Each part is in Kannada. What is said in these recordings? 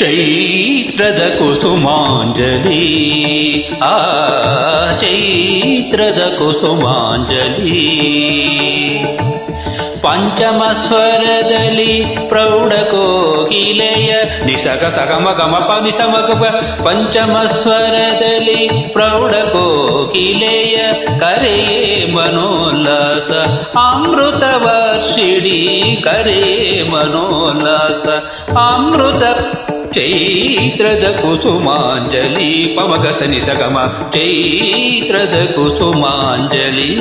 ಚೈತ್ರದ ಕುಸುಮಾಂಜಲಿ ಆ ಚೈತ್ರದ ಕುಸುಮಾಂಜಲಿ ಪಂಚಮ ಸ್ವರದಲ್ಲಿ ಪ್ರೌಢ ಕೋಗಿಲೆಯ ನಿಸಗ ಸಗಮ ಗಮಪ ನಿಸಮಗಪ ಪಂಚಮ ಸ್ವರದಲ್ಲಿ ಪ್ರೌಢ ಕೋಗಿಲೆಯ ಕರೆಯೇ ಮನೋಲ್ಲಾಸ ಅಮೃತ ವರ್ಷಿಡಿ ಕರೆಯೇ ಮನೋಲ್ಲಾಸ ಅಮೃತ ಚೈತ್ರದ ಕುಸುಮಾಂಜಲಿ ಪಮಗಸ ನಿಸಗಮ ಚೈತ್ರದ ಕುಸುಮಾಂಜಲಿ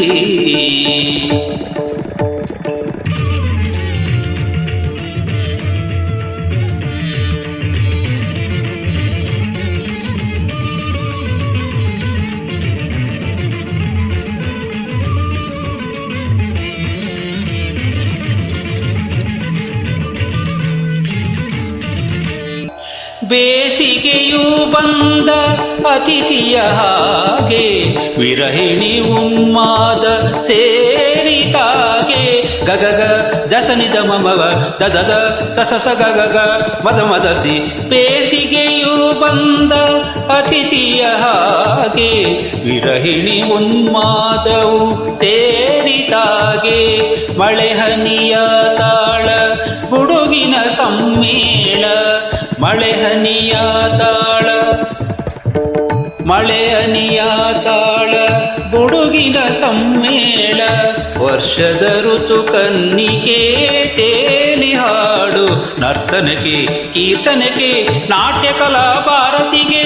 ಬೇಸಿಗೆಯೂ ಬಂದ ಅತಿಥಿಯ ಹಾಗೆ ವಿರಹಿಣಿ ಉನ್ಮಾದ ಸೇರಿತಾಗೆ ಗಗಗ ಜಸನಿದ ಮಮವ ದದದ ಸಸಸ ಗಗಗ ಮದ ಮದಸಿ ಬೇಸಿಗೆಯೂ ಬಂದ ಅತಿಥಿಯ ಹಾಗೆ ವಿರಹಿಣಿ ಉನ್ಮಾದವು ಸೇರಿತಾಗೆ ಮಳೆ ಹನಿಯ ತಾಳ ಗುಡುಗಿನ ಸಮ್ಮೇಳ ಮಳೆ ಹನಿಯ ತಾಳ ಮಳೆ ಹನಿಯ ತಾಳ ಗುಡುಗಿನ ಸಮ್ಮೇಳ ವರ್ಷದ ಋತು ಕನ್ನಿಕೆ ತೇಲಿ ಹಾಡು ನರ್ತನಕ್ಕೆ ಕೀರ್ತನಕ್ಕೆ ನಾಟ್ಯ ಕಲಾ ಭಾರತಿಗೆ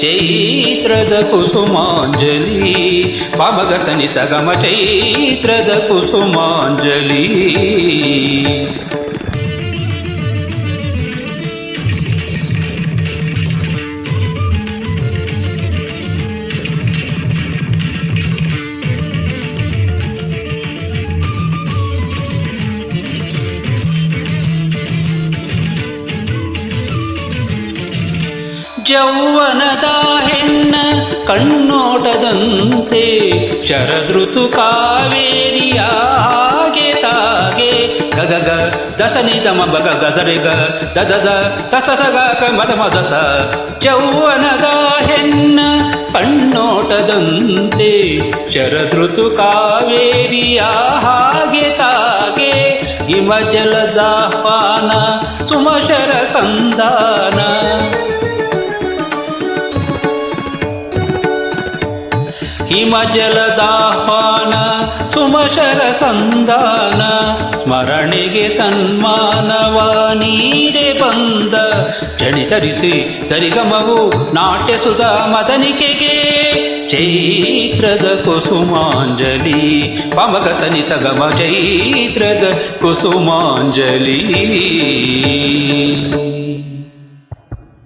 ಚೈತ್ರದ ಕುಸುಮಾಂಜಲಿ ಪಮಗಸನಿ ಸಗಮ ಚೈತ್ರದ ಕುಸುಮಾಂಜಲಿ ಯೌವನದ ಹೆಣ್ಣ ಕಣ್ಣೋಟದಂತೆ ಶರದೃತು ಕಾವೇರಿಯ ಹಾಗೆ ತಾಗೆ ಗಗಗ ದಸನಿದಮ ಬಗ ಗಜರೆಗ ದದದ ಸಸಸಗ ಮದ ಮದಸ ಯೌವನದ ಹೆಣ್ಣ ಕಣ್ಣೋಟದಂತೆ ಶರದೃತು ಕಾವೇರಿಯ ಹಾಗೆ ತಾಗೆ ಹಿಮಜಲದಾಹ್ವಾನ ಸುಮಶರ ಸಂಧಾನ ಹಿಮಜಲದಾಹ್ವಾನ ಸುಮಶರ ಸಂಧಾನ ಸ್ಮರಣೆಗೆ ಸನ್ಮಾನವ ನೀಡೆ ಬಂದ ಜನಿತರಿಸಿ ಸರಿಗಮವು ನಾಟ್ಯ ಸುಧಾ ಮದನಿಕೆಗೆ ಚೈತ್ರದ ಕುಸುಮಾಂಜಲಿ ಪಮಗಸನಿ ಸಗಮ ಚೈತ್ರದ ಕುಸುಮಾಂಜಲಿ